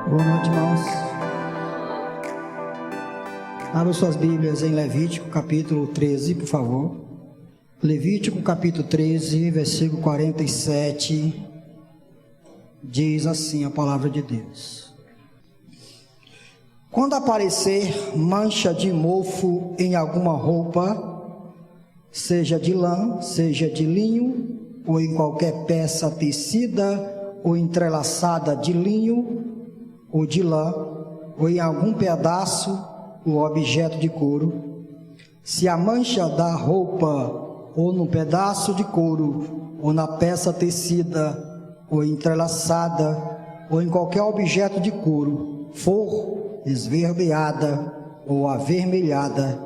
Boa noite, irmãos. Abra suas Bíblias em Levítico, capítulo 13, por favor. Levítico, capítulo 13, versículo 47, diz assim a palavra de Deus: quando aparecer mancha de mofo em alguma roupa, seja de lã, seja de linho, ou em qualquer peça tecida ou entrelaçada de linho ou de lã, ou em algum pedaço ou objeto de couro, se a mancha da roupa ou no pedaço de couro, ou na peça tecida, ou entrelaçada, ou em qualquer objeto de couro, for esverdeada ou avermelhada,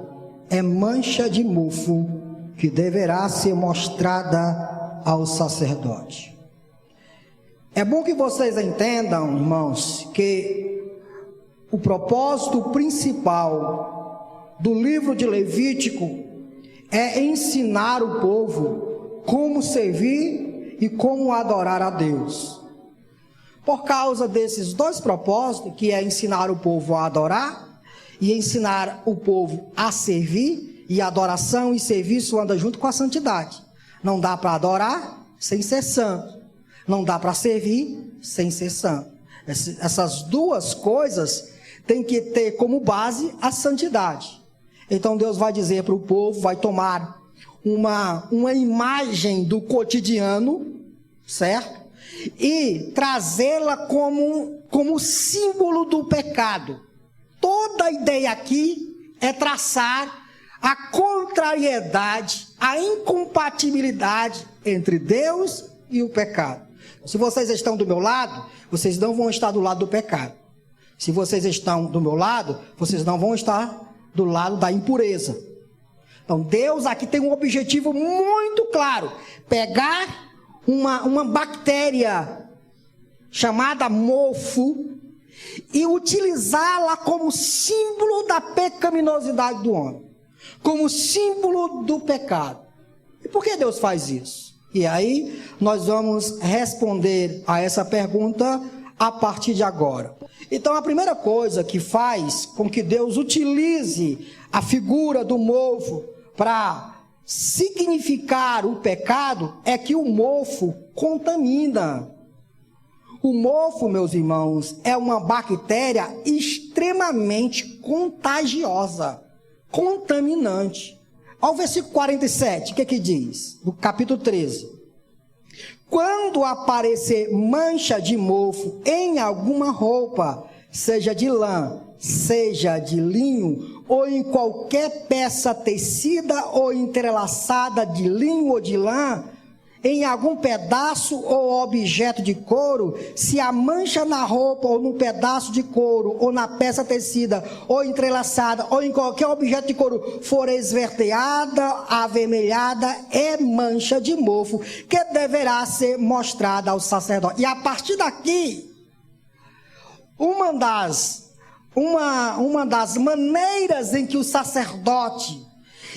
é mancha de mofo que deverá ser mostrada ao sacerdote. É bom que vocês entendam, irmãos, que o propósito principal do livro de Levítico é ensinar o povo como servir e como adorar a Deus. Por causa desses dois propósitos, que é ensinar o povo a adorar e ensinar o povo a servir, e adoração e serviço andam junto com a santidade. Não dá para adorar sem ser santo. Não dá para servir sem ser santo. Essas duas coisas têm que ter como base a santidade. Então Deus vai dizer para o povo, vai tomar uma imagem do cotidiano, certo? E trazê-la como símbolo do pecado. Toda a ideia aqui é traçar a contrariedade, a incompatibilidade entre Deus e o pecado. Se vocês estão do meu lado, vocês não vão estar do lado do pecado. Se vocês estão do meu lado, vocês não vão estar do lado da impureza. Então Deus aqui tem um objetivo muito claro: pegar uma bactéria chamada mofo e utilizá-la como símbolo da pecaminosidade do homem, como símbolo do pecado. E por que Deus faz isso? E aí nós vamos responder a essa pergunta a partir de agora. Então a primeira coisa que faz com que Deus utilize a figura do mofo para significar o pecado é que o mofo contamina. O mofo, meus irmãos, é uma bactéria extremamente contagiosa, contaminante. Ao versículo 47, o que diz? No capítulo 13. Quando aparecer mancha de mofo em alguma roupa, seja de lã, seja de linho, ou em qualquer peça tecida ou entrelaçada de linho ou de lã, em algum pedaço ou objeto de couro, se a mancha na roupa ou no pedaço de couro ou na peça tecida ou entrelaçada ou em qualquer objeto de couro for esverdeada, avermelhada, é mancha de mofo que deverá ser mostrada ao sacerdote. E a partir daqui, uma das maneiras em que o sacerdote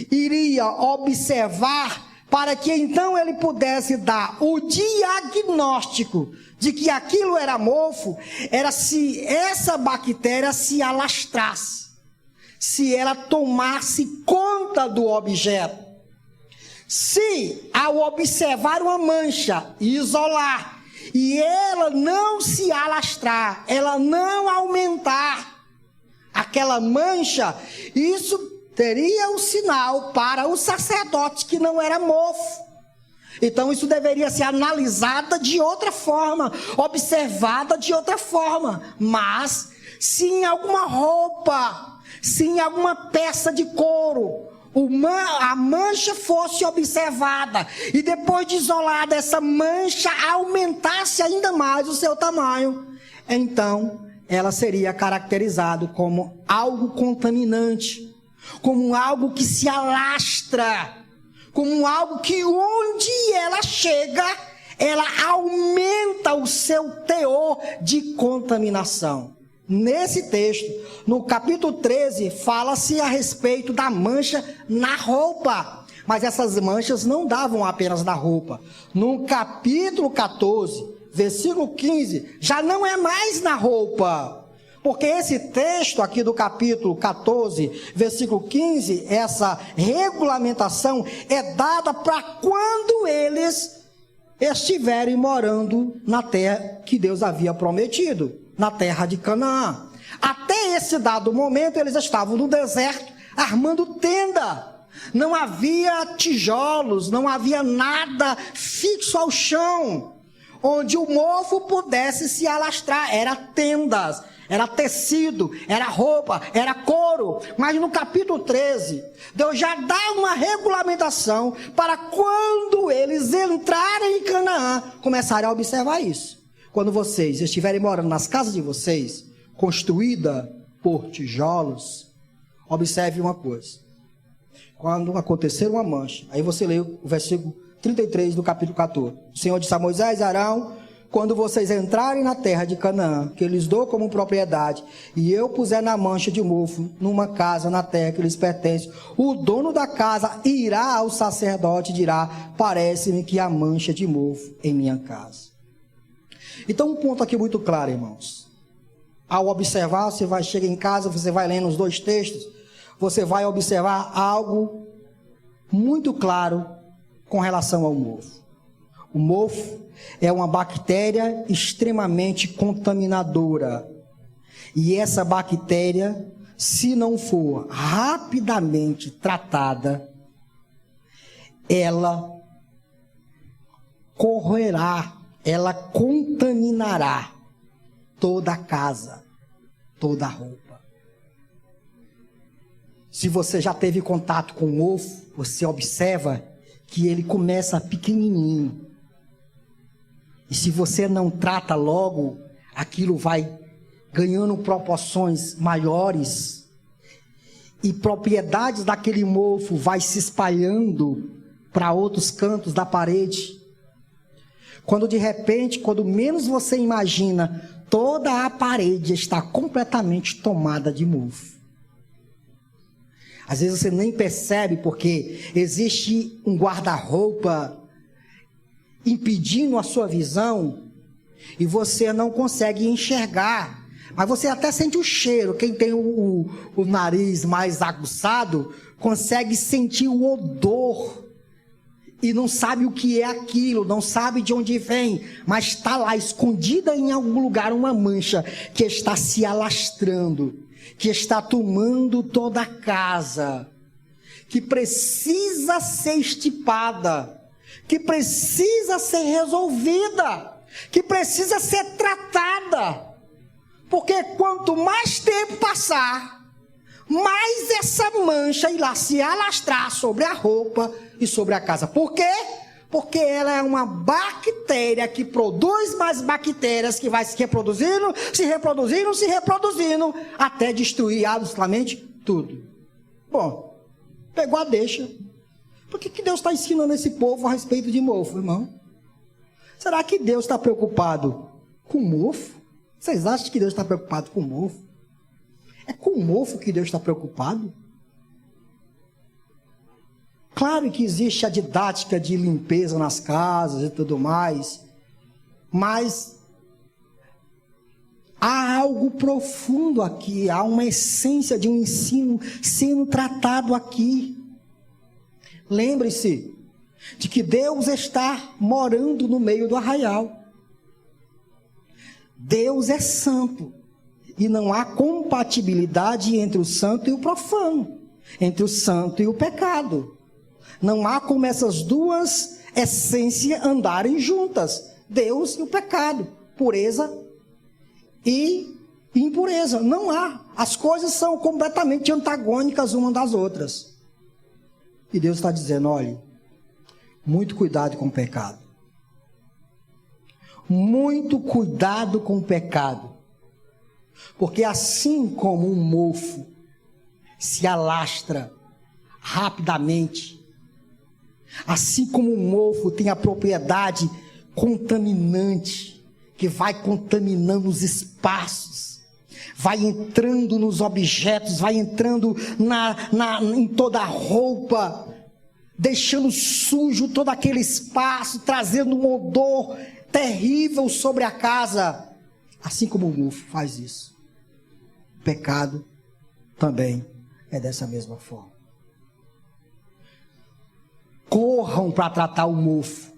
iria observar para que então ele pudesse dar o diagnóstico de que aquilo era mofo, era se essa bactéria se alastrasse, se ela tomasse conta do objeto. Se ao observar uma mancha e isolar, e ela não se alastrar, ela não aumentar aquela mancha, isso teria um sinal para o sacerdote que não era mofo. Então isso deveria ser analisada de outra forma, observada de outra forma. Mas se em alguma roupa, se em alguma peça de couro, a mancha fosse observada e depois de isolada essa mancha aumentasse ainda mais o seu tamanho, então ela seria caracterizada como algo contaminante, como algo que se alastra, como algo que onde ela chega, ela aumenta o seu teor de contaminação. Nesse texto, no capítulo 13, fala-se a respeito da mancha na roupa. Mas essas manchas não davam apenas na roupa. No capítulo 14, versículo 15, já não é mais na roupa. Porque esse texto aqui do capítulo 14, versículo 15, essa regulamentação é dada para quando eles estiverem morando na terra que Deus havia prometido, na terra de Canaã. Até esse dado momento eles estavam no deserto armando tenda. Não havia tijolos, não havia nada fixo ao chão, onde o mofo pudesse se alastrar. Era tendas, era tecido, era roupa, era couro. Mas no capítulo 13, Deus já dá uma regulamentação para quando eles entrarem em Canaã, começarem a observar isso. Quando vocês estiverem morando nas casas de vocês, construída por tijolos, observe uma coisa. Quando acontecer uma mancha, aí você lê o versículo 33 do capítulo 14. O Senhor disse a Moisés e Arão: quando vocês entrarem na terra de Canaã, que lhes dou como propriedade, e eu puser na mancha de mofo numa casa na terra que lhes pertence, o dono da casa irá ao sacerdote e dirá: parece-me que há mancha de mofo em minha casa. Então um ponto aqui muito claro, irmãos. Ao observar, você vai chegar em casa, você vai lendo os dois textos, você vai observar algo muito claro com relação ao mofo. O mofo é uma bactéria extremamente contaminadora. E essa bactéria, se não for rapidamente tratada, ela correrá, ela contaminará toda a casa, toda a roupa. Se você já teve contato com o mofo, você observa que ele começa pequenininho. E se você não trata logo, aquilo vai ganhando proporções maiores. E propriedades daquele mofo vai se espalhando para outros cantos da parede. Quando de repente, quando menos você imagina, toda a parede está completamente tomada de mofo. Às vezes você nem percebe porque existe um guarda-roupa impedindo a sua visão e você não consegue enxergar. Mas você até sente o cheiro. Quem tem o nariz mais aguçado consegue sentir o odor e não sabe o que é aquilo, não sabe de onde vem, mas está lá escondida em algum lugar uma mancha que está se alastrando, que está tomando toda a casa, que precisa ser estipada, que precisa ser resolvida, que precisa ser tratada. Porque quanto mais tempo passar, mais essa mancha irá se alastrar sobre a roupa e sobre a casa. Por quê? Porque ela é uma bactéria que produz mais bactérias, que vai se reproduzindo, até destruir absolutamente tudo. Bom, pegou a deixa. Por que Deus está ensinando esse povo a respeito de mofo, irmão? Será que Deus está preocupado com mofo? Vocês acham que Deus está preocupado com mofo? É com mofo que Deus está preocupado? Claro que existe a didática de limpeza nas casas e tudo mais, mas há algo profundo aqui, há uma essência de um ensino sendo tratado aqui. Lembre-se de que Deus está morando no meio do arraial. Deus é santo e não há compatibilidade entre o santo e o profano, entre o santo e o pecado. Não há como essas duas essências andarem juntas, Deus e o pecado, pureza e impureza. Não há, as coisas são completamente antagônicas umas das outras. E Deus está dizendo, olha, muito cuidado com o pecado. Muito cuidado com o pecado. Porque assim como um mofo se alastra rapidamente, assim como um mofo tem a propriedade contaminante, que vai contaminando os espaços, vai entrando nos objetos, vai entrando em toda a roupa, deixando sujo todo aquele espaço, trazendo um odor terrível sobre a casa, assim como o mofo faz isso. O pecado também é dessa mesma forma. Corram para tratar o mofo.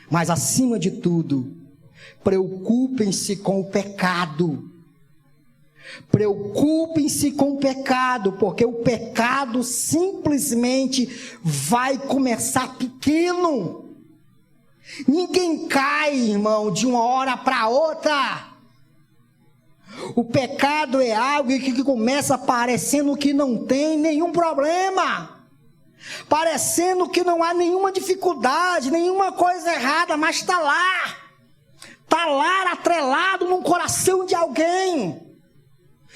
Mas acima de tudo, preocupem-se com o pecado. Preocupem-se com o pecado, porque o pecado simplesmente vai começar pequeno. Ninguém cai, irmão, de uma hora para outra. O pecado é algo que começa parecendo que não tem nenhum problema. Parecendo que não há nenhuma dificuldade, nenhuma coisa errada, mas está lá. Está lá atrelado no coração de alguém.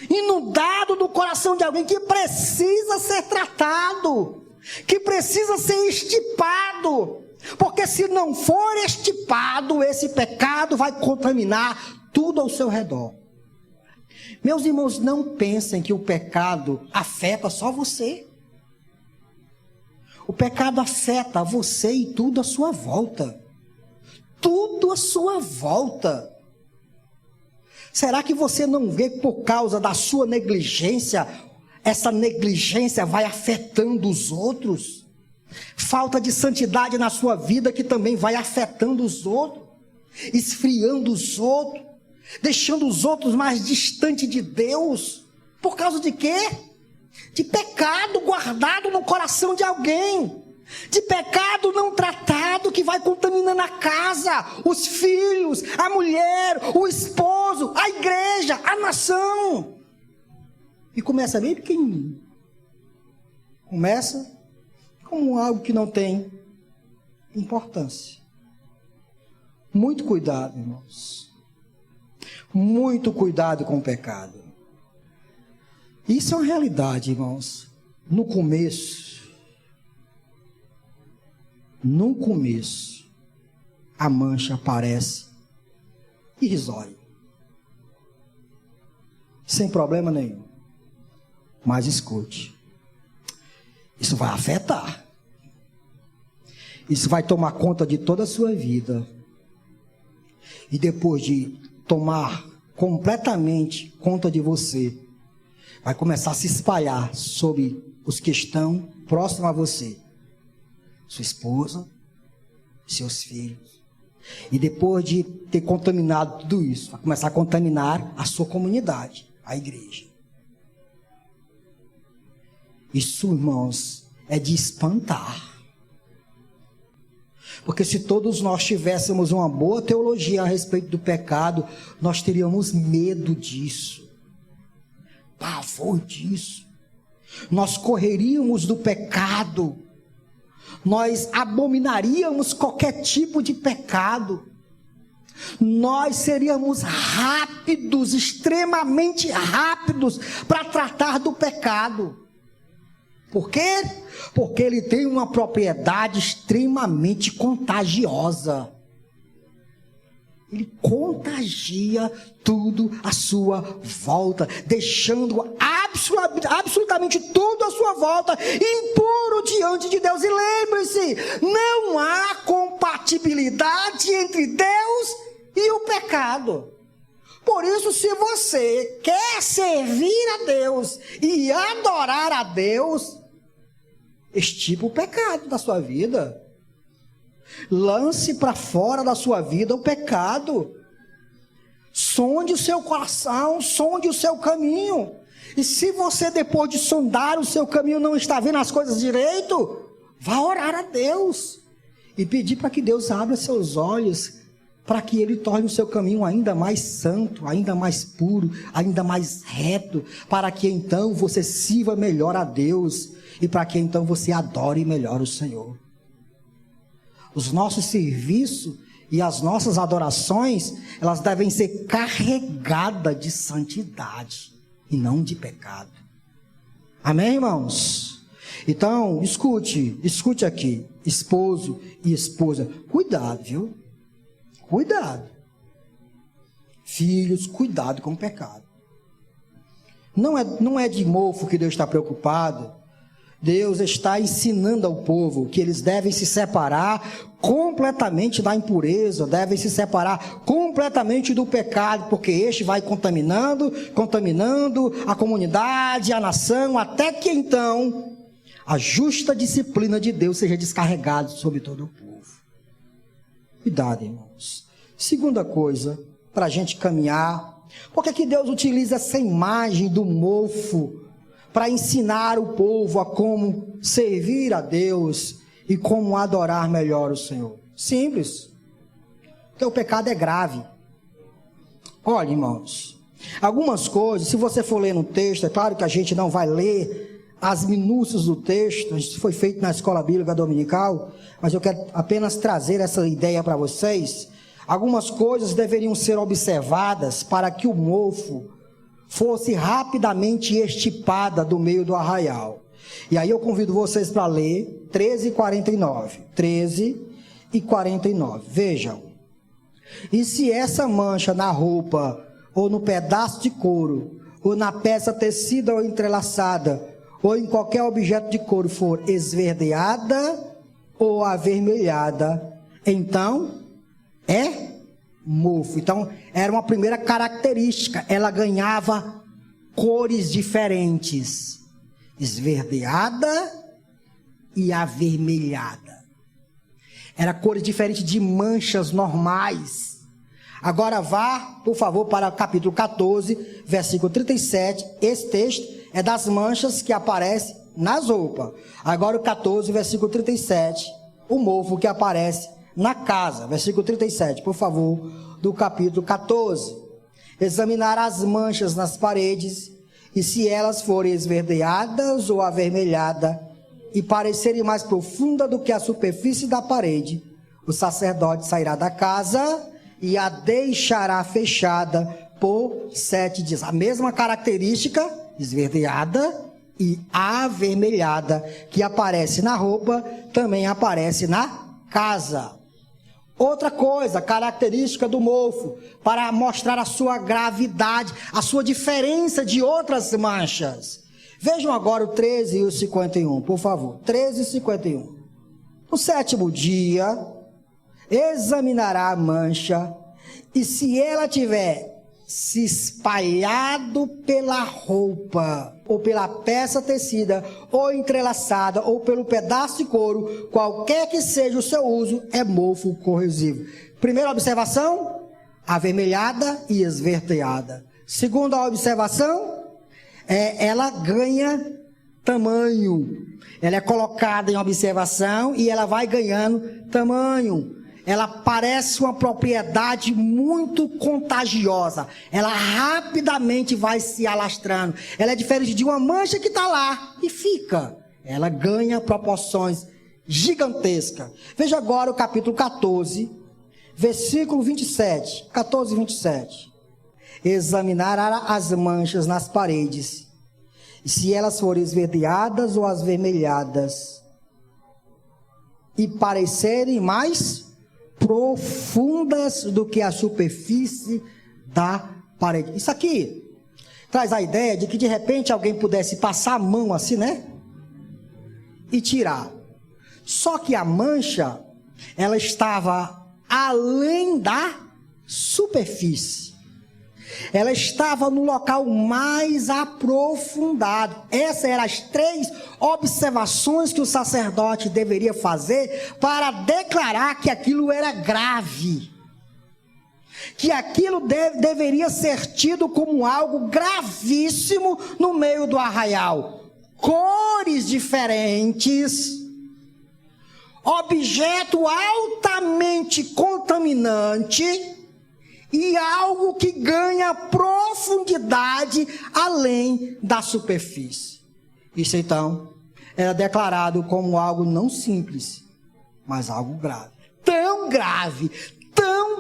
Inundado no coração de alguém que precisa ser tratado. Que precisa ser estipado. Porque se não for estipado, esse pecado vai contaminar tudo ao seu redor. Meus irmãos, não pensem que o pecado afeta só você. O pecado afeta você e tudo à sua volta. Tudo à sua volta. Será que você não vê por causa da sua negligência, essa negligência vai afetando os outros? Falta de santidade na sua vida que também vai afetando os outros, esfriando os outros, deixando os outros mais distantes de Deus. Por causa de quê? De pecado guardado no coração de alguém. De pecado não tratado que vai contaminando a casa, os filhos, a mulher, o esposo, a igreja, a nação. E começa bem pequenininho. Começa como algo que não tem importância. Muito cuidado, irmãos. Muito cuidado com o pecado. Isso é uma realidade, irmãos. No começo, a mancha parece irrisória. Sem problema nenhum. Mas escute. Isso vai afetar. Isso vai tomar conta de toda a sua vida. E depois de tomar completamente conta de você, vai começar a se espalhar sobre os que estão próximos a você. Sua esposa, seus filhos. E depois de ter contaminado tudo isso, vai começar a contaminar a sua comunidade, a igreja. Isso, irmãos, é de espantar. Porque se todos nós tivéssemos uma boa teologia a respeito do pecado, nós teríamos medo disso. Pavor disso. Nós correríamos do pecado. Nós abominaríamos qualquer tipo de pecado. Nós seríamos rápidos, extremamente rápidos para tratar do pecado. Por quê? Porque ele tem uma propriedade extremamente contagiosa. Ele contagia tudo à sua volta, deixando absolutamente tudo à sua volta impuro diante de Deus. E lembre-se, não há compatibilidade entre Deus e o pecado. Por isso, se você quer servir a Deus e adorar a Deus, extirpe o pecado da sua vida. Lance para fora da sua vida o pecado. Sonde o seu coração, sonde o seu caminho. E se você, depois de sondar o seu caminho, não está vendo as coisas direito, vá orar a Deus e pedir para que Deus abra seus olhos, para que Ele torne o seu caminho ainda mais santo, ainda mais puro, ainda mais reto, para que então você sirva melhor a Deus e para que então você adore melhor o Senhor. Os nossos serviços e as nossas adorações, elas devem ser carregadas de santidade e não de pecado. Amém, irmãos? Então, escute aqui, esposo e esposa, cuidado, viu? Cuidado. Filhos, cuidado com o pecado. Não é de mofo que Deus está preocupado. Deus está ensinando ao povo que eles devem se separar completamente da impureza, devem se separar completamente do pecado, porque este vai contaminando a comunidade, a nação, até que então a justa disciplina de Deus seja descarregada sobre todo o povo. Cuidado, irmãos. Segunda coisa, para a gente caminhar, porque que Deus utiliza essa imagem do mofo para ensinar o povo a como servir a Deus e como adorar melhor o Senhor? Simples, porque o pecado é grave. Olha, irmãos, algumas coisas, se você for ler no texto, é claro que a gente não vai ler as minúcias do texto, isso foi feito na escola bíblica dominical, mas eu quero apenas trazer essa ideia para vocês. Algumas coisas deveriam ser observadas para que o mofo fosse rapidamente extirpada do meio do arraial. E aí eu convido vocês para ler 13:49. 13:49. Vejam. E se essa mancha na roupa, ou no pedaço de couro, ou na peça tecida ou entrelaçada, ou em qualquer objeto de couro for esverdeada ou avermelhada, então é mofo. Então, era uma primeira característica. Ela ganhava cores diferentes: esverdeada e avermelhada. Era cores diferentes de manchas normais. Agora vá, por favor, para o capítulo 14, versículo 37. Esse texto é das manchas que aparecem nas roupas. Agora o 14, versículo 37, o mofo que aparece na casa. Versículo 37, por favor, do capítulo 14. Examinar as manchas nas paredes, e se elas forem esverdeadas ou avermelhadas, e parecerem mais profundas do que a superfície da parede, o sacerdote sairá da casa e a deixará fechada por 7 dias. A mesma característica, esverdeada e avermelhada, que aparece na roupa, também aparece na casa. Outra coisa, característica do mofo, para mostrar a sua gravidade, a sua diferença de outras manchas. Vejam agora o 13 e o 51, por favor. 13 e 51. No 7º dia, examinará a mancha, e se ela tiver se espalhado pela roupa, ou pela peça tecida, ou entrelaçada, ou pelo pedaço de couro, qualquer que seja o seu uso, é mofo corrosivo. Primeira observação, avermelhada e esverdeada. Segunda observação, ela ganha tamanho. Ela é colocada em observação e ela vai ganhando tamanho. Ela parece uma propriedade muito contagiosa. Ela rapidamente vai se alastrando. Ela é diferente de uma mancha que está lá e fica. Ela ganha proporções gigantescas. Veja agora o capítulo 14, versículo 27. 14 e 27. Examinará as manchas nas paredes, e se elas forem esverdeadas ou avermelhadas, e parecerem mais profundas do que a superfície da parede. Isso aqui traz a ideia de que de repente alguém pudesse passar a mão assim, né? E tirar. Só que a mancha, ela estava além da superfície. Ela estava no local mais aprofundado. Essas eram as 3 observações que o sacerdote deveria fazer para declarar que aquilo era grave. Que aquilo deveria ser tido como algo gravíssimo no meio do arraial. Cores diferentes, objeto altamente contaminante, e algo que ganha profundidade além da superfície. Isso então era declarado como algo não simples, mas algo grave. Tão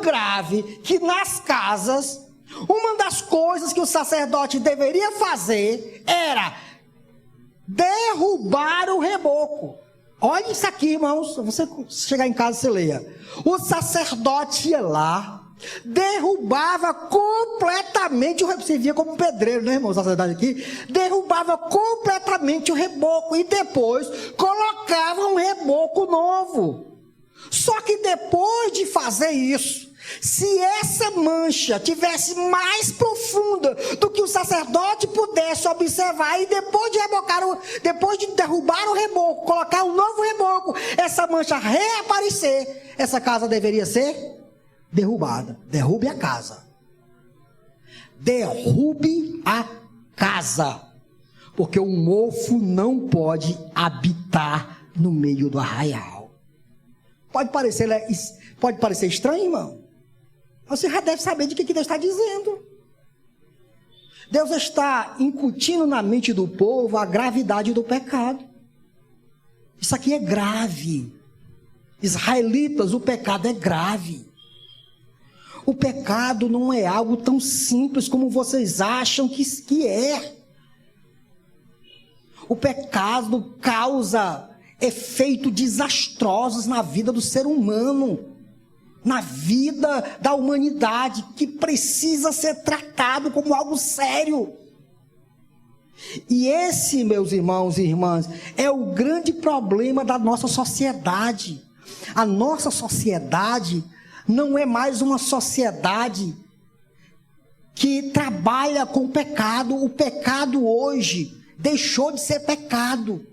grave, que nas casas, uma das coisas que o sacerdote deveria fazer era derrubar o reboco. Olha isso aqui, irmãos. Você chegar em casa, você leia. O sacerdote ia lá, derrubava completamente o reboco. Você via como um pedreiro, né, irmão? Sacerdote aqui. Derrubava completamente o reboco e depois colocava um reboco novo. Só que depois de fazer isso, se essa mancha tivesse mais profunda do que o sacerdote pudesse observar, e depois de derrubar o reboco, colocar um novo reboco, essa mancha reaparecer, essa casa deveria ser derrubada. Derrube a casa. Derrube a casa. Porque o mofo não pode habitar no meio do arraial. Pode parecer estranho, irmão? Você já deve saber de que Deus está dizendo. Deus está incutindo na mente do povo a gravidade do pecado. Isso aqui é grave. Israelitas, o pecado é grave. O pecado não é algo tão simples como vocês acham que é. O pecado causa efeitos desastrosos na vida do ser humano, na vida da humanidade, que precisa ser tratado como algo sério. E esse, meus irmãos e irmãs, é o grande problema da nossa sociedade. A nossa sociedade não é mais uma sociedade que trabalha com o pecado. O pecado hoje deixou de ser pecado.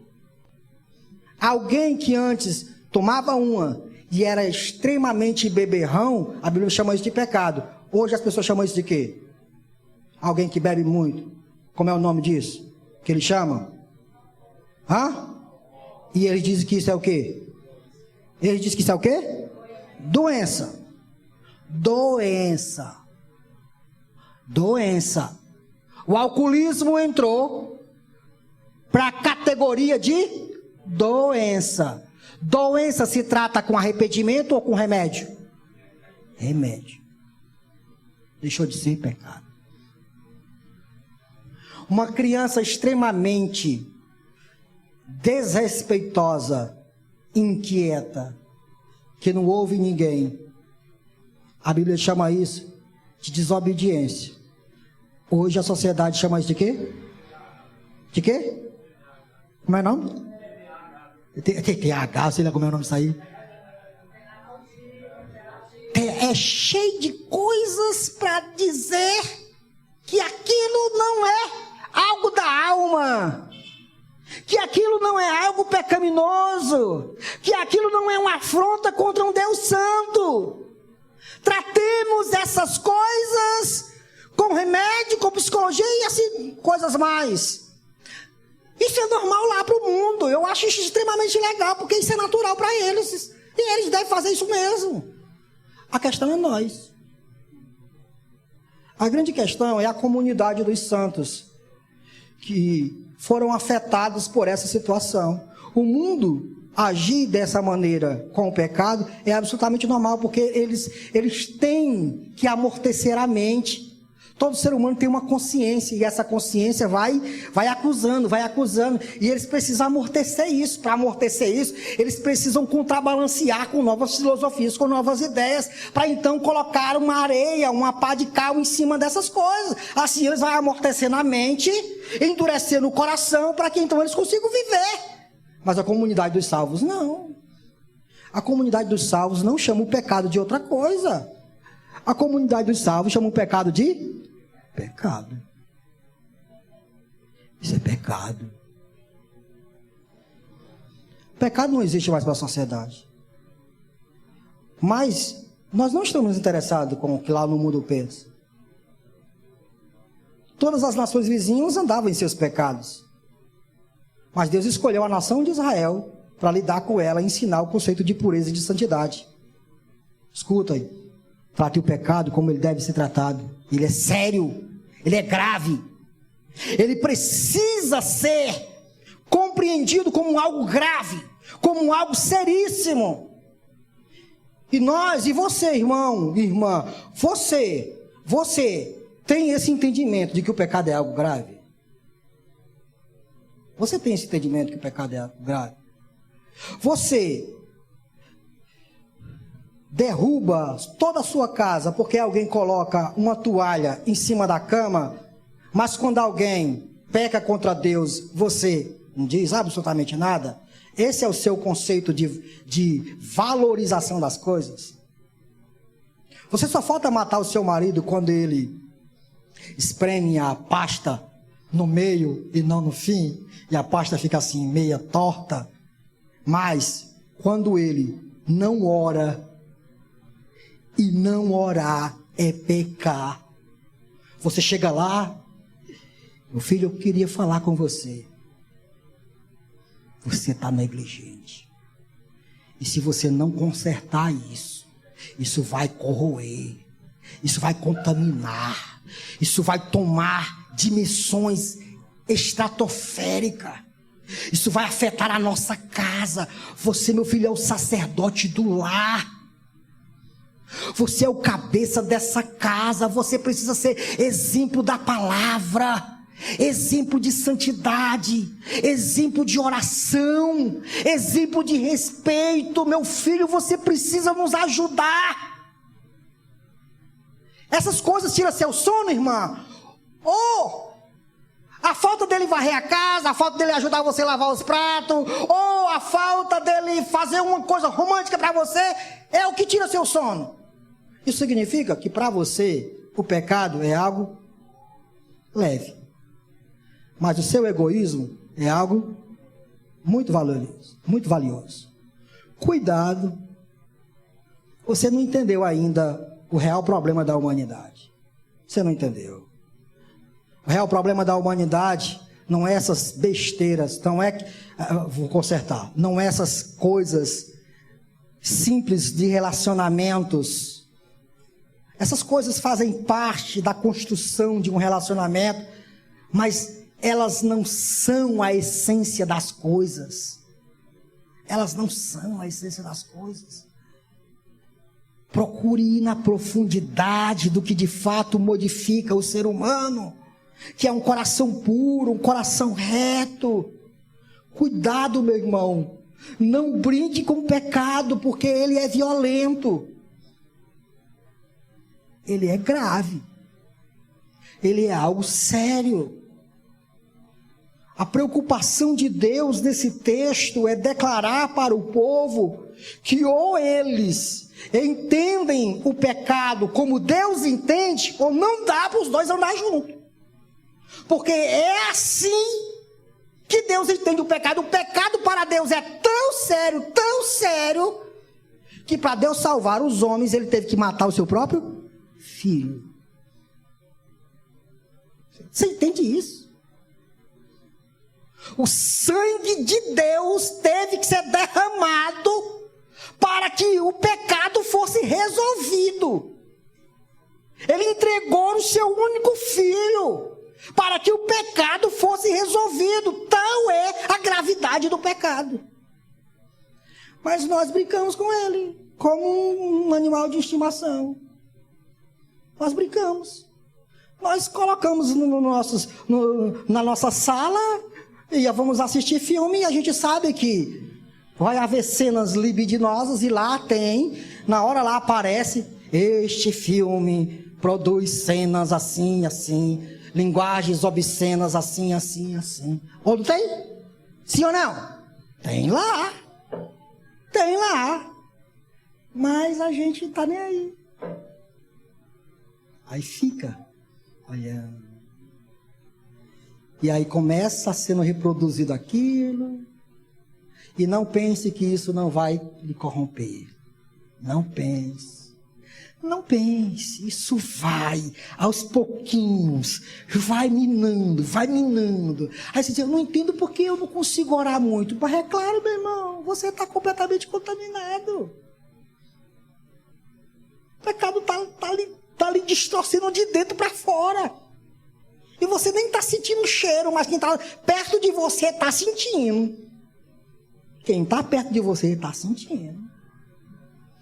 Alguém que antes tomava uma e era extremamente beberrão, a Bíblia chama isso de pecado. Hoje as pessoas chamam isso de quê? Alguém que bebe muito. Como é o nome disso? Que eles chamam? E eles dizem que isso é o quê? Eles dizem que isso é o quê? Doença. Doença. Doença. O alcoolismo entrou para a categoria de doença. Doença se trata com arrependimento ou com remédio? Remédio. Deixou de ser pecado. Uma criança extremamente desrespeitosa, inquieta, que não ouve ninguém, a Bíblia chama isso de desobediência. Hoje a sociedade chama isso de quê? De quê? Como é o nome? TH, sei lá como é o nome disso aí. É cheio de coisas para dizer que aquilo não é algo da alma, que aquilo não é algo pecaminoso, que aquilo não é uma afronta contra um Deus santo. Tratemos essas coisas com remédio, com psicologia e assim, coisas mais. Isso é normal lá para o mundo. Eu acho isso extremamente legal, porque isso é natural para eles. E eles devem fazer isso mesmo. A questão é nós. A grande questão é a comunidade dos santos, que foram afetados por essa situação. O mundo agir dessa maneira com o pecado é absolutamente normal, porque eles têm que amortecer a mente. Todo ser humano tem uma consciência, e essa consciência vai acusando, e eles precisam amortecer isso. Para amortecer isso, eles precisam contrabalancear com novas filosofias, com novas ideias, para então colocar uma areia, uma pá de cal em cima dessas coisas. Assim eles vão amortecendo a mente, endurecendo o coração, para que então eles consigam viver. Mas a comunidade dos salvos não. A comunidade dos salvos não chama o pecado de outra coisa. A comunidade dos salvos chama o pecado de pecado. Isso é pecado. Pecado não existe mais para a sociedade. Mas nós não estamos interessados com o que lá no mundo pensa. Todas as nações vizinhas andavam em seus pecados. Mas Deus escolheu a nação de Israel para lidar com ela e ensinar o conceito de pureza e de santidade. Escuta aí. Trate o pecado como ele deve ser tratado. Ele é sério. Ele é grave. Ele precisa ser compreendido como algo grave, como algo seríssimo. E nós, e você, irmão, irmã, você tem esse entendimento de que o pecado é algo grave? Você tem esse entendimento que o pecado é algo grave? Você derruba toda a sua casa porque alguém coloca uma toalha em cima da cama, mas quando alguém peca contra Deus, você não diz absolutamente nada? Esse é o seu conceito de valorização das coisas? Você só falta matar o seu marido quando ele espreme a pasta no meio e não no fim, e a pasta fica assim, meia torta. Mas, quando ele não ora, e não orar é pecar. Você chega lá, meu filho, eu queria falar com você. Você está negligente. E se você não consertar isso, isso vai corroer, isso vai contaminar, isso vai tomar dimensões estratosféricas. Isso vai afetar a nossa casa. Você, meu filho, é o sacerdote do lar. Você é o cabeça dessa casa. Você precisa ser exemplo da palavra, exemplo de santidade, exemplo de oração, exemplo de respeito. Meu filho, você precisa nos ajudar. Essas coisas tiram seu sono, irmã? A falta dele varrer a casa, a falta dele ajudar você a lavar os pratos, ou a falta dele fazer uma coisa romântica para você, é o que tira seu sono. Isso significa que para você o pecado é algo leve, mas o seu egoísmo é algo muito valioso. Cuidado, você não entendeu ainda o real problema da humanidade. Você não entendeu. O real problema da humanidade não é essas besteiras, não é, vou consertar, não é essas coisas simples de relacionamentos. Essas coisas fazem parte da construção de um relacionamento, mas elas não são a essência das coisas. Elas não são a essência das coisas. Procure ir na profundidade do que de fato modifica o ser humano, que é um coração puro, um coração reto. Cuidado, meu irmão, não brinque com o pecado, porque ele é violento, ele é grave, ele é algo sério. A preocupação de Deus nesse texto é declarar para o povo que ou eles entendem o pecado como Deus entende, ou não dá para os dois andar juntos. Porque é assim que Deus entende o pecado. O pecado para Deus é tão sério, que para Deus salvar os homens, ele teve que matar o seu próprio filho. Você entende isso? O sangue de Deus teve que ser derramado para que o pecado fosse resolvido. Ele entregou o seu único filho para que o pecado fosse resolvido. Tal é a gravidade do pecado. Mas nós brincamos com ele como um animal de estimação. Nós brincamos. Nós colocamos na nossa sala e vamos assistir filme, e a gente sabe que vai haver cenas libidinosas, e lá tem, na hora lá aparece: este filme produz cenas assim, assim, linguagens obscenas assim, assim, assim. Ou não tem? Sim ou não? Tem lá. Tem lá. Mas a gente não está nem aí. Aí fica olhando. E aí começa sendo reproduzido aquilo. E não pense que isso não vai lhe corromper. Não pense. Não pense, isso vai, aos pouquinhos, vai minando. Aí você diz: eu não entendo porque eu não consigo orar muito. Mas é claro, meu irmão, você está completamente contaminado. O pecado está ali distorcendo de dentro para fora. E você nem está sentindo o cheiro, mas quem está perto de você está sentindo. Quem está perto de você está sentindo.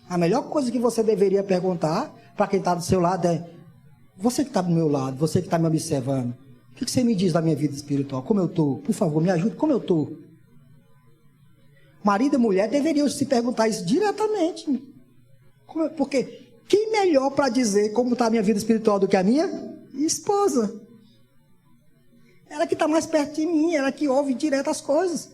A melhor coisa que você deveria perguntar para quem está do seu lado é: você que está do meu lado, você que está me observando, o que você me diz da minha vida espiritual? Como eu estou? Por favor, me ajude, como eu estou? Marido e mulher deveriam se perguntar isso diretamente. Porque quem melhor para dizer como está a minha vida espiritual do que a minha esposa? Ela que está mais perto de mim, ela que ouve direto as coisas.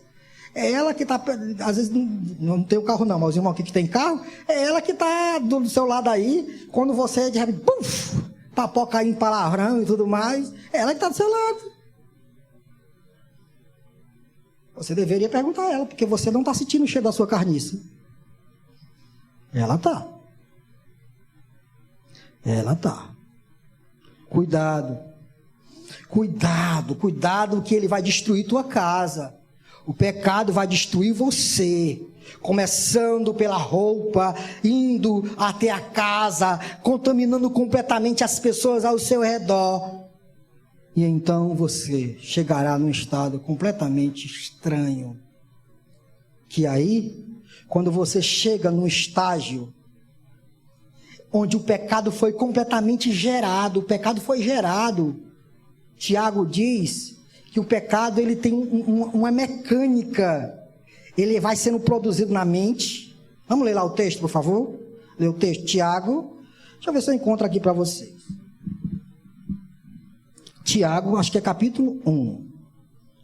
É ela que está, às vezes não tem o carro não, mas os irmãos aqui que tem carro, é ela que está do seu lado aí, quando você de repente, puf, papoca em palavrão e tudo mais, é ela que está do seu lado. Você deveria perguntar a ela, porque você não está sentindo o cheiro da sua carniça. Ela está. Ela está. Cuidado. Cuidado, cuidado que ele vai destruir tua casa. O pecado vai destruir você. Começando pela roupa, indo até a casa, contaminando completamente as pessoas ao seu redor. E então você chegará num estado completamente estranho. Que aí, quando você chega num estágio onde o pecado foi completamente gerado, o pecado foi gerado. Tiago diz que o pecado ele tem uma mecânica, ele vai sendo produzido na mente. Vamos ler lá o texto, por favor? Lê o texto, Tiago. Deixa eu ver se eu encontro aqui para vocês. Tiago, acho que é capítulo 1.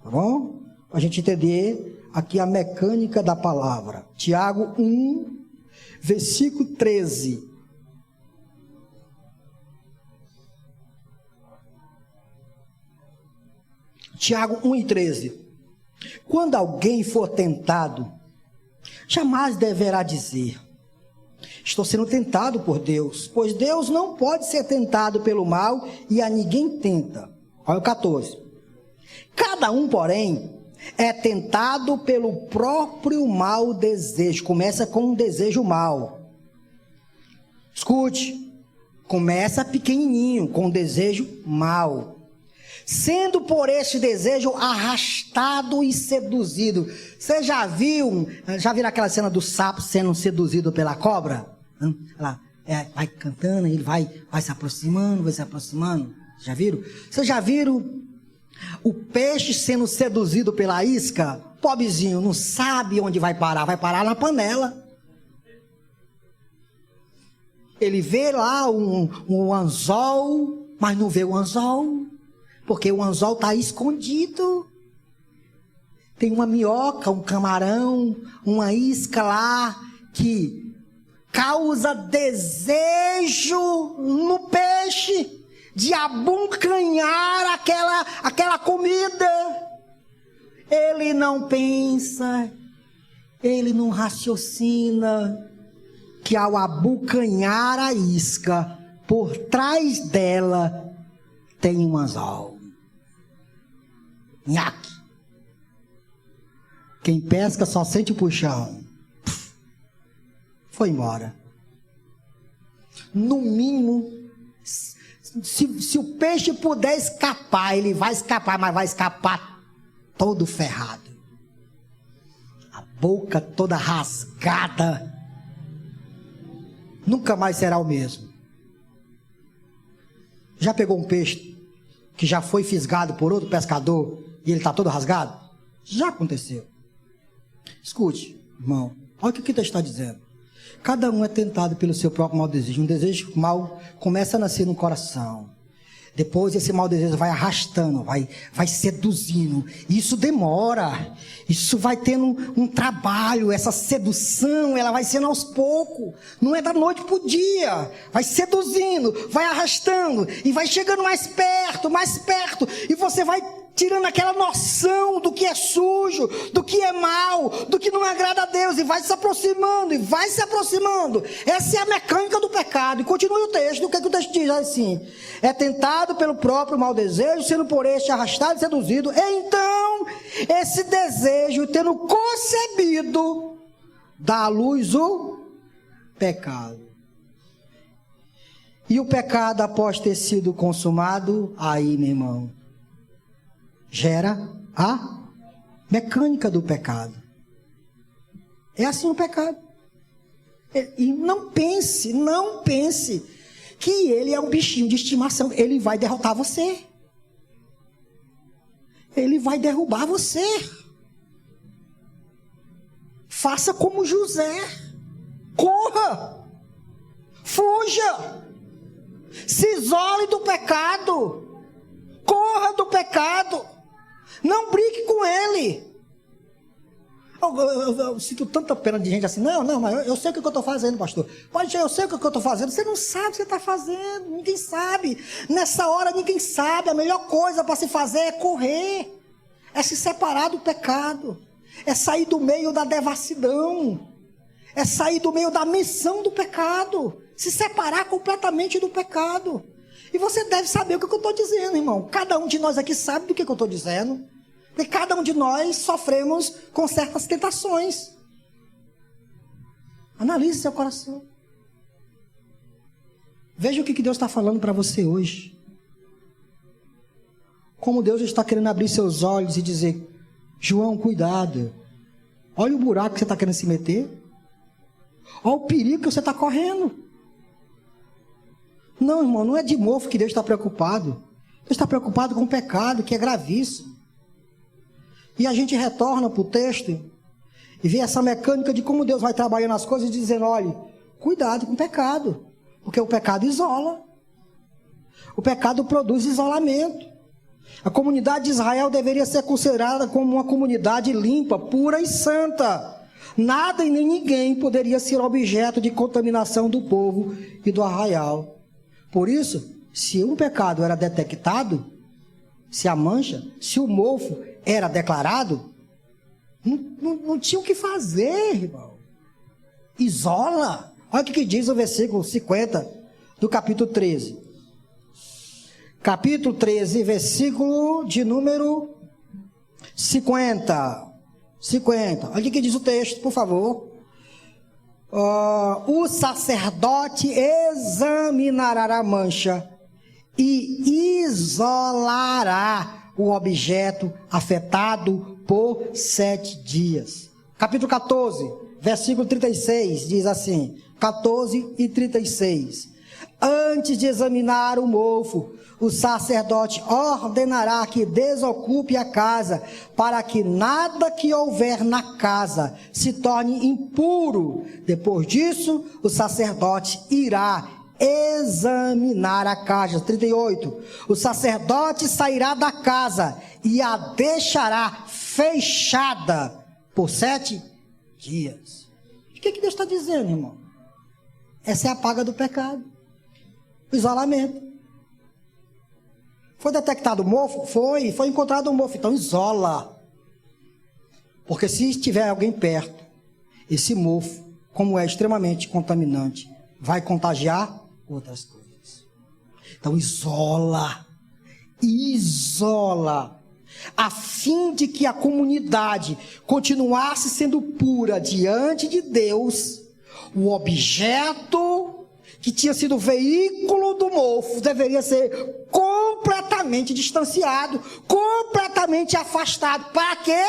Tá bom? Para a gente entender aqui a mecânica da palavra. Tiago 1, versículo 13. Tiago 1 e 13. Quando alguém for tentado, jamais deverá dizer: estou sendo tentado por Deus, pois Deus não pode ser tentado pelo mal e a ninguém tenta. Olha o 14. Cada um, porém, é tentado pelo próprio mau desejo. Começa com um desejo mau. Escute, começa pequenininho, com um desejo mau. Sendo por este desejo arrastado e seduzido. Você já viram aquela cena do sapo sendo seduzido pela cobra? Ela vai cantando, ele vai se aproximando, vai se aproximando. Já viram? Vocês já viram o peixe sendo seduzido pela isca? Pobrezinho, não sabe onde vai parar na panela. Ele vê lá um anzol, mas não vê o anzol, porque o anzol está escondido. Tem uma minhoca, um camarão, uma isca lá que causa desejo no peixe de abocanhar aquela comida. Ele não pensa, ele não raciocina que ao abocanhar a isca, por trás dela tem um anzol. Nhaque. Quem pesca só sente o puxão. Foi embora. No mínimo, se o peixe puder escapar, ele vai escapar, mas vai escapar todo ferrado. A boca toda rasgada. Nunca mais será o mesmo. Já pegou um peixe que já foi fisgado por outro pescador e ele está todo rasgado? Já aconteceu. Escute, irmão, olha o que o texto está dizendo. Cada um é tentado pelo seu próprio mau desejo. Um desejo mau começa a nascer no coração. Depois esse mau desejo vai arrastando, vai seduzindo. Isso demora. Isso vai tendo um trabalho. Essa sedução, ela vai sendo aos poucos. Não é da noite para o dia. Vai seduzindo, vai arrastando. E vai chegando mais perto, mais perto. E você vai tirando aquela noção do que é sujo, do que é mal, do que não agrada a Deus, e vai se aproximando, e vai se aproximando. Essa é a mecânica do pecado. E continua o texto, o que o texto diz assim: é tentado pelo próprio mau desejo, sendo por este arrastado e seduzido. Então, esse desejo, tendo concebido, dá à luz o pecado. E o pecado, após ter sido consumado, aí, meu irmão, gera a mecânica do pecado. É assim o pecado. E não pense que ele é um bichinho de estimação. Ele vai derrotar você. Ele vai derrubar você. Faça como José. Corra. Fuja. Se isole do pecado. Corra do pecado. Não brigue com ele. Eu sinto tanta pena de gente assim. Não, mas eu sei o que eu estou fazendo, pastor. Pode dizer, eu sei o que eu estou fazendo. Você não sabe o que você está fazendo. Ninguém sabe. Nessa hora ninguém sabe. A melhor coisa para se fazer é correr. É se separar do pecado. É sair do meio da devassidão. É sair do meio da missão do pecado. Se separar completamente do pecado. E você deve saber o que eu estou dizendo, irmão. Cada um de nós aqui sabe do que eu estou dizendo. E cada um de nós sofremos com certas tentações. Analise seu coração. Veja o que Deus está falando para você hoje. Como Deus está querendo abrir seus olhos e dizer: João, cuidado. Olha o buraco que você está querendo se meter. Olha o perigo que você está correndo. Não, irmão, não é de mofo que Deus está preocupado. Deus está preocupado com o pecado, que é gravíssimo. E a gente retorna para o texto e vê essa mecânica de como Deus vai trabalhando as coisas, dizendo: olha, cuidado com o pecado, porque o pecado isola. O pecado produz isolamento. A comunidade de Israel deveria ser considerada como uma comunidade limpa, pura e santa. Nada e nem ninguém poderia ser objeto de contaminação do povo e do arraial. Por isso, se um pecado era detectado, se a mancha, se o mofo era declarado, não tinha o que fazer, irmão. Isola. Olha o que diz o versículo 50 do capítulo 13. Capítulo 13, versículo de número 50. Olha o que diz o texto, por favor. O sacerdote examinará a mancha e isolará o objeto afetado por 7 dias. Capítulo 14, versículo 36, diz assim, 14 e 36. Antes de examinar o mofo, o sacerdote ordenará que desocupe a casa, para que nada que houver na casa se torne impuro. Depois disso, o sacerdote irá examinar a casa. 38. O sacerdote sairá da casa e a deixará fechada por 7 dias. O que Deus está dizendo, irmão? Essa é a paga do pecado. O isolamento. Foi detectado mofo? Foi encontrado um mofo. Então isola. Porque se estiver alguém perto, esse mofo, como é extremamente contaminante, vai contagiar outras coisas. Então isola. A fim de que a comunidade continuasse sendo pura diante de Deus, o objeto que tinha sido o veículo do mofo deveria ser completamente distanciado, completamente afastado. Para quê?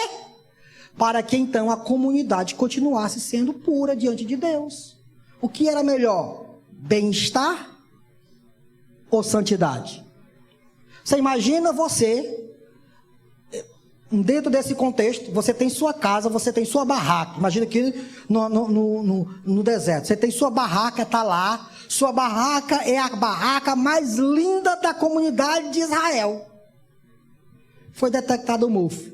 Para que então a comunidade continuasse sendo pura diante de Deus. O que era melhor? Bem-estar ou santidade? Você imagina você, dentro desse contexto, você tem sua casa, você tem sua barraca. Imagina aqui no deserto, você tem sua barraca, está lá. Sua barraca é a barraca mais linda da comunidade de Israel. Foi detectado o mofo.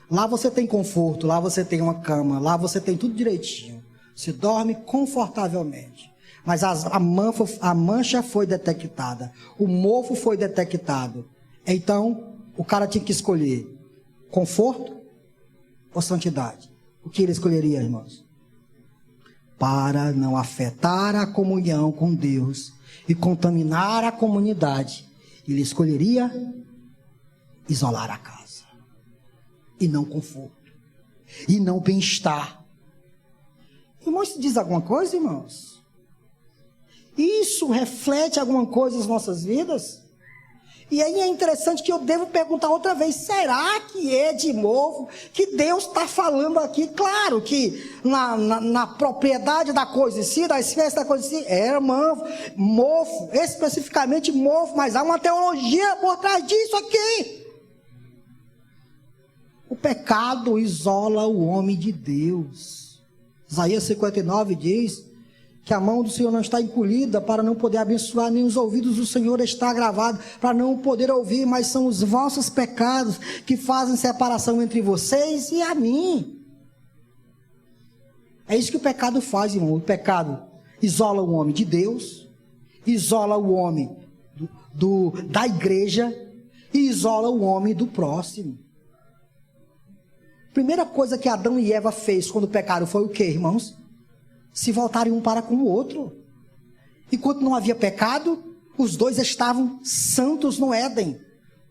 Lá você tem conforto, lá você tem uma cama, lá você tem tudo direitinho. Você dorme confortavelmente. Mas a mancha foi detectada. O mofo foi detectado. Então, o cara tinha que escolher conforto ou santidade. O que ele escolheria, irmãos? Para não afetar a comunhão com Deus e contaminar a comunidade, ele escolheria isolar a casa. E não conforto. E não bem-estar. Irmãos, isso diz alguma coisa, irmãos? Isso reflete alguma coisa nas nossas vidas? E aí é interessante que eu devo perguntar outra vez, será que é de mofo que Deus está falando aqui? Claro que na propriedade da coisa em si, da espécie da coisa em si, era mofo, especificamente mofo, mas há uma teologia por trás disso aqui. O pecado isola o homem de Deus. Isaías 59 diz que a mão do Senhor não está encolhida para não poder abençoar, nem os ouvidos do Senhor está gravado para não poder ouvir, mas são os vossos pecados que fazem separação entre vocês e a mim. É isso que o pecado faz, irmão. O pecado isola o homem de Deus, isola o homem da igreja e isola o homem do próximo. Primeira coisa que Adão e Eva fez quando pecaram foi o quê, irmãos? Se voltarem um para com o outro. Enquanto não havia pecado, os dois estavam santos no Éden,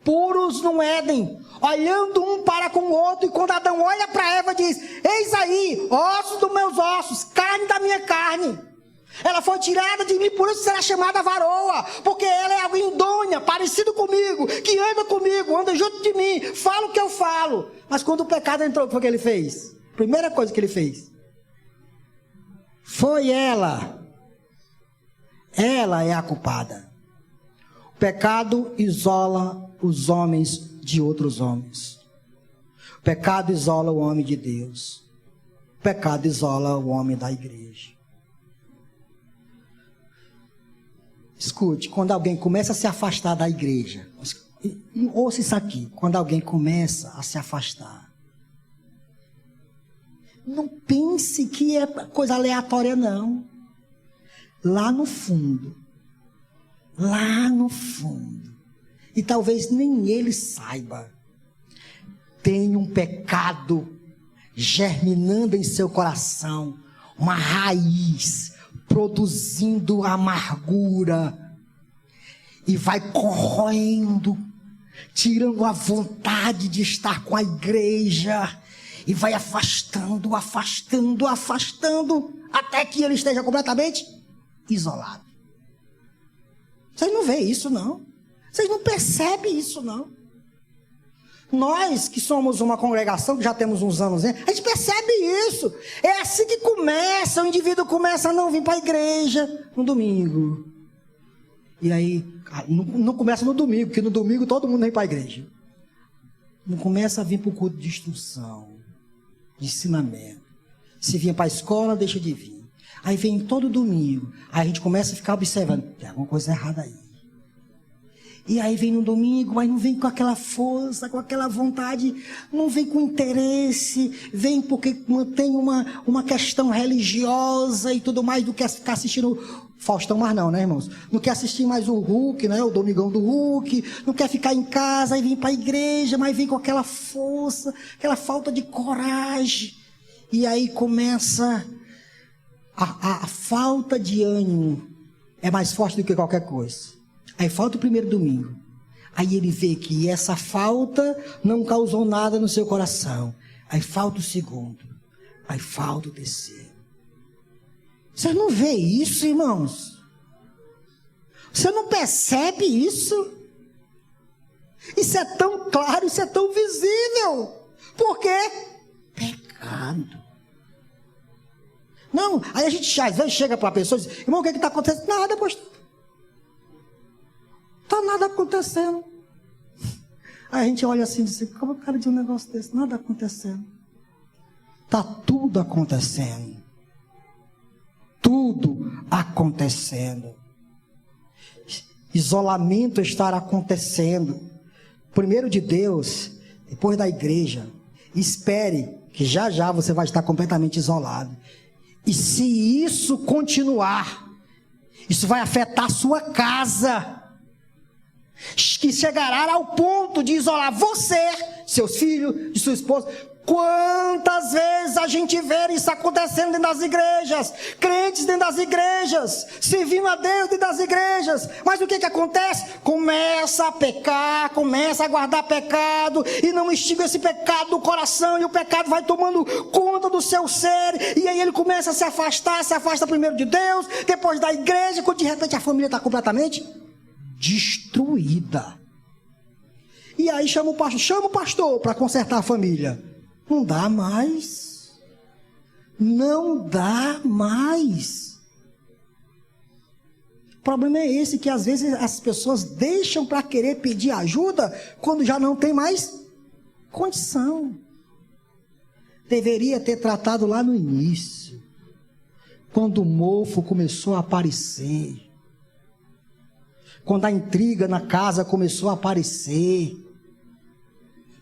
puros no Éden, olhando um para com o outro. E quando Adão olha para Eva, diz: eis aí, ossos dos meus ossos, carne da minha carne. Ela foi tirada de mim, por isso será chamada varoa, porque ela é alguém idônea, parecido comigo, que anda comigo, anda junto de mim, fala o que eu falo. Mas quando o pecado entrou, o que foi que ele fez? Primeira coisa que ele fez foi ela é a culpada. O pecado isola os homens de outros homens. O pecado isola o homem de Deus. O pecado isola o homem da igreja. Escute, quando alguém começa a se afastar da igreja, ouça isso aqui, quando alguém começa a se afastar, não pense que é coisa aleatória, não. Lá no fundo, e talvez nem ele saiba, tem um pecado germinando em seu coração, uma raiz, produzindo amargura, e vai corroendo, tirando a vontade de estar com a igreja, e vai afastando, até que ele esteja completamente isolado. Vocês não veem isso, não. Vocês não percebem isso, não. Nós que somos uma congregação, que já temos uns anos, a gente percebe isso. É assim que começa, o indivíduo começa a não vir para a igreja no domingo. E aí, não começa no domingo, porque no domingo todo mundo vem para a igreja. Não começa a vir para o culto de instrução, de ensinamento. Se vinha para a escola, deixa de vir. Aí vem todo domingo, aí a gente começa a ficar observando, tem alguma coisa errada aí. E aí vem no domingo, mas não vem com aquela força, com aquela vontade, não vem com interesse, vem porque tem uma questão religiosa e tudo mais, do que ficar assistindo Faustão mais não, né, irmãos? Não quer assistir mais o Hulk, né, o Domingão do Hulk, não quer ficar em casa e vir para a igreja, mas vem com aquela força, aquela falta de coragem. E aí começa a falta de ânimo, é mais forte do que qualquer coisa. Aí falta o primeiro domingo. Aí ele vê que essa falta não causou nada no seu coração. Aí falta o segundo. Aí falta o terceiro. Você não vê isso, irmãos? Você não percebe isso? Isso é tão claro, isso é tão visível. Por quê? Pecado. Não, aí a gente às vezes chega para a pessoa e diz: irmão, o que está acontecendo? Nada, pastor. Está nada acontecendo. Aí a gente olha assim e diz: como o cara de um negócio desse? Nada acontecendo. Está tudo acontecendo. Tudo acontecendo. Isolamento está acontecendo. Primeiro de Deus, depois da igreja. Espere que já já você vai estar completamente isolado. E se isso continuar, isso vai afetar a sua casa, que chegará ao ponto de isolar você, seus filhos, e sua esposa. Quantas vezes a gente vê isso acontecendo dentro das igrejas, crentes dentro das igrejas, servindo a Deus dentro das igrejas, mas o que acontece? Começa a pecar, começa a guardar pecado, e não extingue esse pecado do coração, e o pecado vai tomando conta do seu ser, e aí ele começa a se afasta primeiro de Deus, depois da igreja, quando de repente a família está completamente destruída. E aí chama o pastor para consertar a família. Não dá mais. Não dá mais. O problema é esse, que às vezes as pessoas deixam para querer pedir ajuda quando já não tem mais condição. Deveria ter tratado lá no início. Quando o mofo começou a aparecer, quando a intriga na casa começou a aparecer,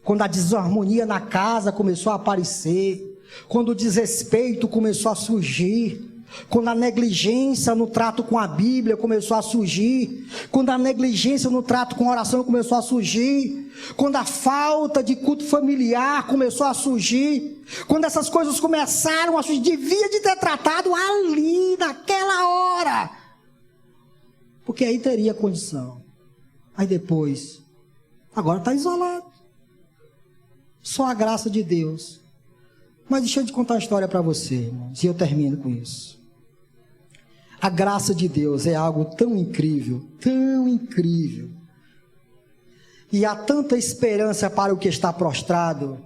quando a desarmonia na casa começou a aparecer, quando o desrespeito começou a surgir, quando a negligência no trato com a Bíblia começou a surgir, quando a negligência no trato com a oração começou a surgir, quando a falta de culto familiar começou a surgir, quando essas coisas começaram a surgir, devia de ter tratado ali, naquela hora, porque aí teria condição. Aí depois, agora está isolado, só a graça de Deus. Mas deixa eu te contar uma história para você, irmãos, e eu termino com isso. A graça de Deus é algo tão incrível, e há tanta esperança para o que está prostrado,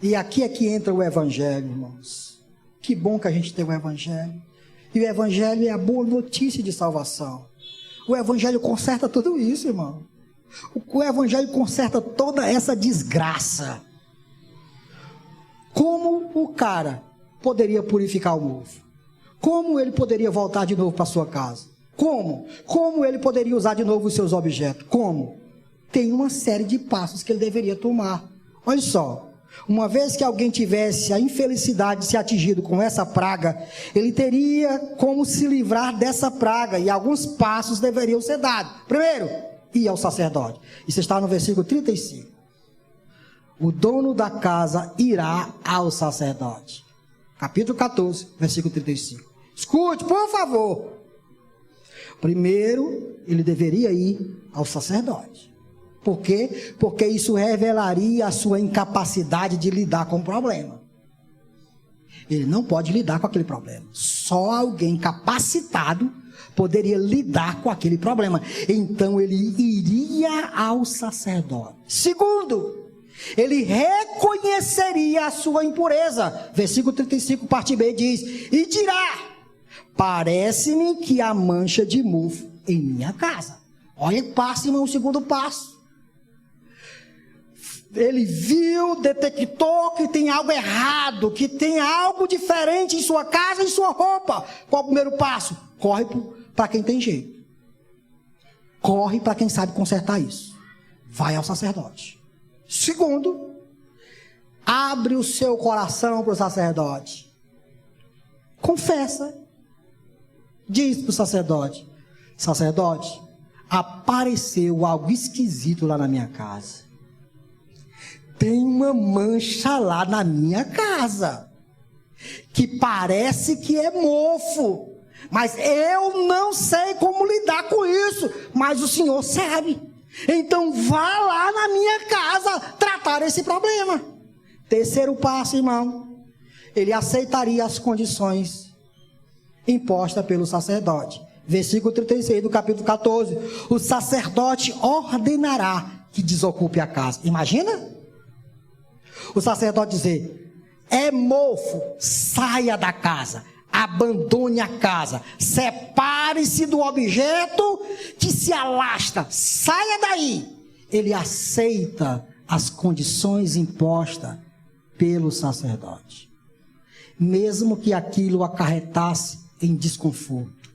e aqui é que entra o Evangelho, irmãos. Que bom que a gente tem o Evangelho, e o Evangelho é a boa notícia de salvação. O Evangelho conserta tudo isso, irmão. O Evangelho conserta toda essa desgraça. Como o cara poderia purificar o mofo? Como ele poderia voltar de novo para sua casa? Como? Como ele poderia usar de novo os seus objetos? Como? Tem uma série de passos que ele deveria tomar. Olha só, uma vez que alguém tivesse a infelicidade de ser atingido com essa praga, ele teria como se livrar dessa praga, e alguns passos deveriam ser dados. Primeiro, ir ao sacerdote. Isso está no versículo 35. O dono da casa irá ao sacerdote. Capítulo 14, versículo 35. Escute, por favor. Primeiro, ele deveria ir ao sacerdote. Por quê? Porque isso revelaria a sua incapacidade de lidar com o problema. Ele não pode lidar com aquele problema. Só alguém capacitado poderia lidar com aquele problema. Então ele iria ao sacerdote. Segundo, ele reconheceria a sua impureza. Versículo 35, parte B diz: e dirá: parece-me que há mancha de mofo em minha casa. Olha o passo, irmão, o segundo passo. Ele viu, detectou que tem algo errado, que tem algo diferente em sua casa e em sua roupa. Qual o primeiro passo? Corre para quem tem jeito. Corre para quem sabe consertar isso. Vai ao sacerdote. Segundo, abre o seu coração para o sacerdote. Confessa. Diz para o sacerdote: sacerdote, apareceu algo esquisito lá na minha casa. Tem uma mancha lá na minha casa, que parece que é mofo, mas eu não sei como lidar com isso, mas o senhor sabe. Então vá lá na minha casa tratar esse problema. Terceiro passo, irmão, ele aceitaria as condições impostas pelo sacerdote. Versículo 36 do capítulo 14. O sacerdote ordenará que desocupe a casa. Imagina? O sacerdote dizer: é mofo, saia da casa, abandone a casa, separe-se do objeto que se alasta, saia daí. Ele aceita as condições impostas pelo sacerdote, mesmo que aquilo acarretasse em desconforto.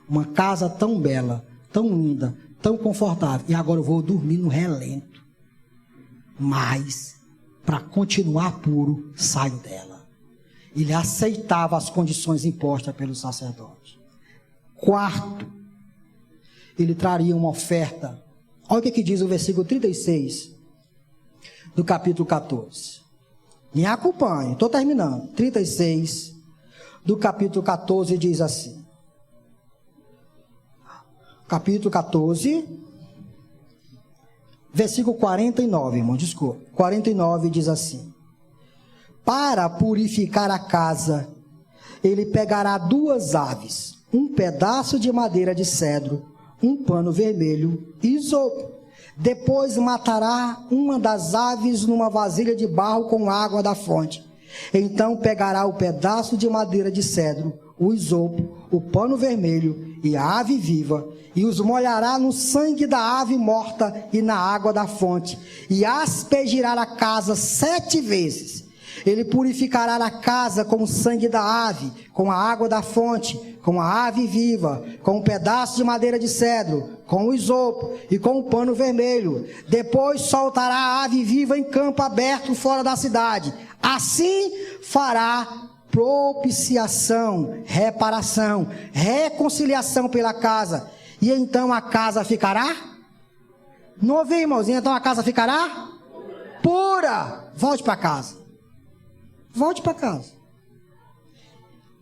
Uma casa tão bela, tão linda, tão confortável, e agora eu vou dormir no relento, mas para continuar puro, saio dela. Ele aceitava as condições impostas pelo sacerdote. Quarto, ele traria uma oferta. Olha o que diz o versículo 36 do capítulo 14. Me acompanhe, estou terminando. 36 do capítulo 14 diz assim. Capítulo 14, versículo 49, irmão, desculpa. 49 diz assim: para purificar a casa, ele pegará 2 aves, um pedaço de madeira de cedro, um pano vermelho e isopo. Depois matará uma das aves numa vasilha de barro com água da fonte. Então pegará o pedaço de madeira de cedro, o isopo, o pano vermelho e a ave viva, e os molhará no sangue da ave morta e na água da fonte, e aspergirá a casa 7 vezes, Ele purificará a casa com o sangue da ave, com a água da fonte, com a ave viva, com um pedaço de madeira de cedro, com o isopo e com o pano vermelho. Depois soltará a ave viva em campo aberto fora da cidade. Assim fará propiciação, reparação, reconciliação pela casa. E então a casa ficará? Não ouvi, irmãozinho? Então a casa ficará? Pura. Volte para casa. Volte para casa.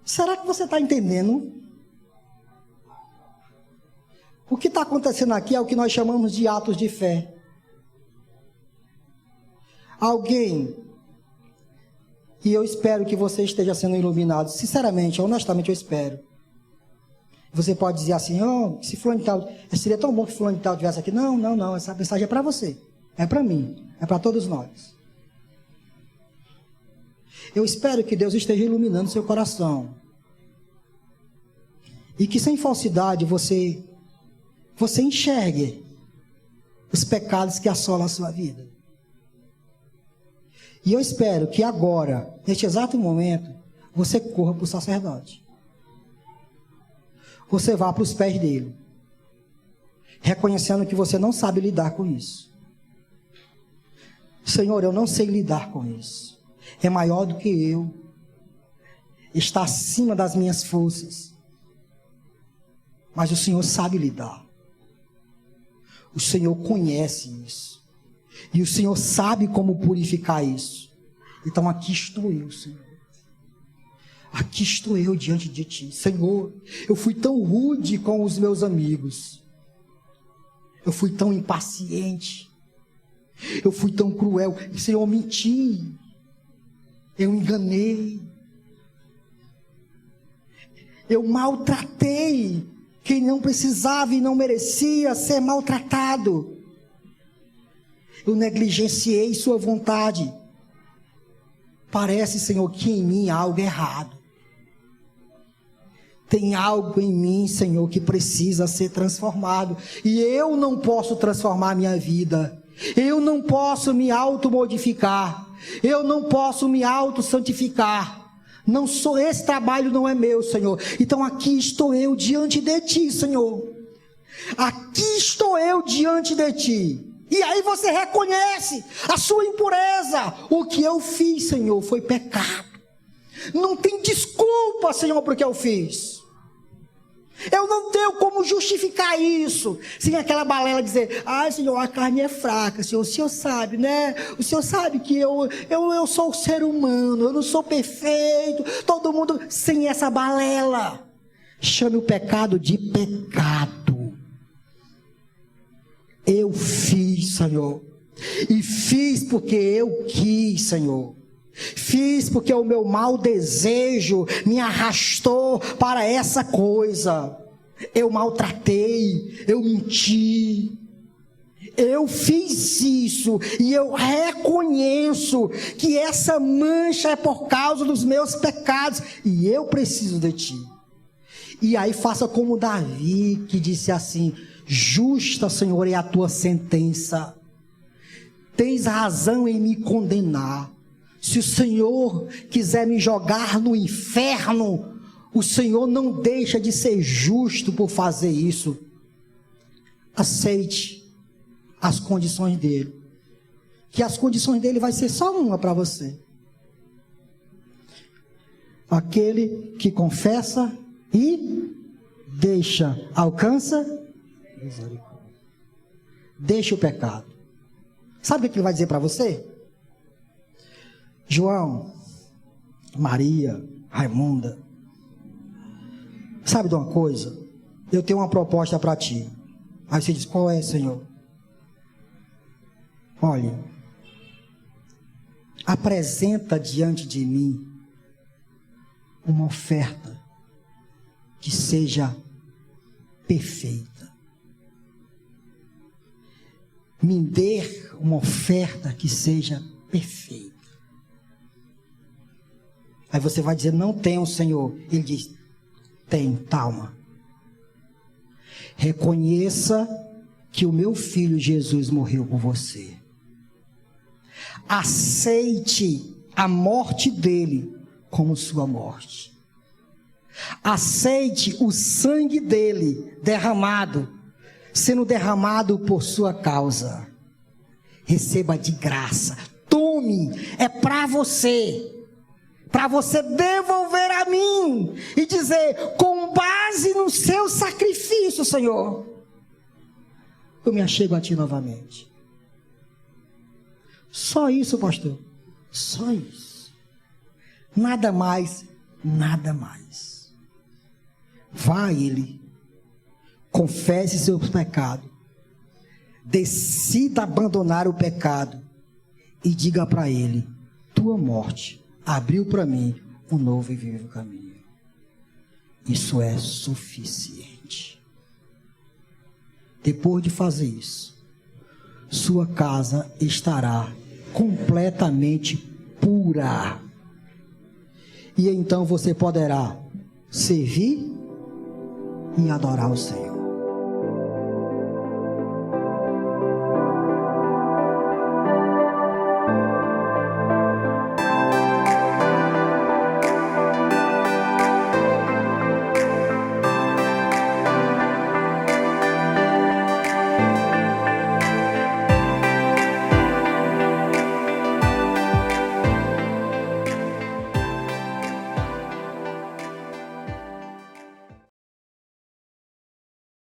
Será que você está entendendo? O que está acontecendo aqui é o que nós chamamos de atos de fé. Alguém, e eu espero que você esteja sendo iluminado, sinceramente, honestamente eu espero. Você pode dizer assim, oh, se fulano de tal, seria tão bom que fulano de tal estivesse aqui. Não, não, não, essa mensagem é para você, é para mim, é para todos nós. Eu espero que Deus esteja iluminando seu coração. E que sem falsidade você enxergue os pecados que assolam a sua vida. E eu espero que agora, neste exato momento, você corra para o sacerdote. Você vá para os pés dele, reconhecendo que você não sabe lidar com isso. Senhor, eu não sei lidar com isso. É maior do que eu. Está acima das minhas forças. Mas o Senhor sabe lidar. O Senhor conhece isso. E o Senhor sabe como purificar isso. Então aqui estou eu, Senhor. Aqui estou eu diante de Ti. Senhor, eu fui tão rude com os meus amigos. Eu fui tão impaciente. Eu fui tão cruel. Senhor, eu menti. Eu enganei. Eu maltratei quem não precisava e não merecia ser maltratado. Eu negligenciei sua vontade. Parece, Senhor, que em mim há algo errado. Tem algo em mim, Senhor, que precisa ser transformado. E eu não posso transformar minha vida. Eu não posso me automodificar. Eu não posso me auto-santificar. Não sou, esse trabalho não é meu, Senhor. Então aqui estou eu diante de Ti, Senhor. Aqui estou eu diante de Ti. E aí você reconhece a sua impureza. O que eu fiz, Senhor, foi pecado. Não tem desculpa, Senhor, porque eu fiz. Eu não tenho como justificar isso. Sem aquela balela dizer, ai, Senhor, a carne é fraca, Senhor. O Senhor sabe, né? O Senhor sabe que eu sou um ser humano. Eu não sou perfeito. Todo mundo sem essa balela. Chame o pecado de pecado. Eu fiz, Senhor. E fiz porque eu quis, Senhor. Fiz porque o meu mau desejo me arrastou para essa coisa. Eu maltratei, eu menti. Eu fiz isso e eu reconheço que essa mancha é por causa dos meus pecados e eu preciso de Ti. E aí faça como Davi, que disse assim: justa, Senhor, é a Tua sentença. Tens razão em me condenar. Se o Senhor quiser me jogar no inferno, o Senhor não deixa de ser justo por fazer isso. Aceite as condições dele. Que as condições dele vai ser só uma para você. Aquele que confessa e deixa, alcança misericórdia. Deixa o pecado. Sabe o que ele vai dizer para você? João, Maria, Raimunda, sabe de uma coisa? Eu tenho uma proposta para ti. Aí você diz, qual é, Senhor? Olha, apresenta diante de mim uma oferta que seja perfeita. Me dê uma oferta que seja perfeita. Aí você vai dizer, não tenho, Senhor. Ele diz, tem, calma. Reconheça que o meu filho Jesus morreu por você. Aceite a morte dele como sua morte. Aceite o sangue dele derramado, sendo derramado por sua causa. Receba de graça. Tome, é para você devolver a mim e dizer, com base no seu sacrifício, Senhor, eu me achego a ti novamente. Só isso, pastor. Só isso. Nada mais, nada mais. Vá a ele, confesse seus pecados, decida abandonar o pecado e diga para ele, tua morte abriu para mim um novo e vivo caminho. Isso é suficiente. Depois de fazer isso, sua casa estará completamente pura. E então você poderá servir e adorar o Senhor.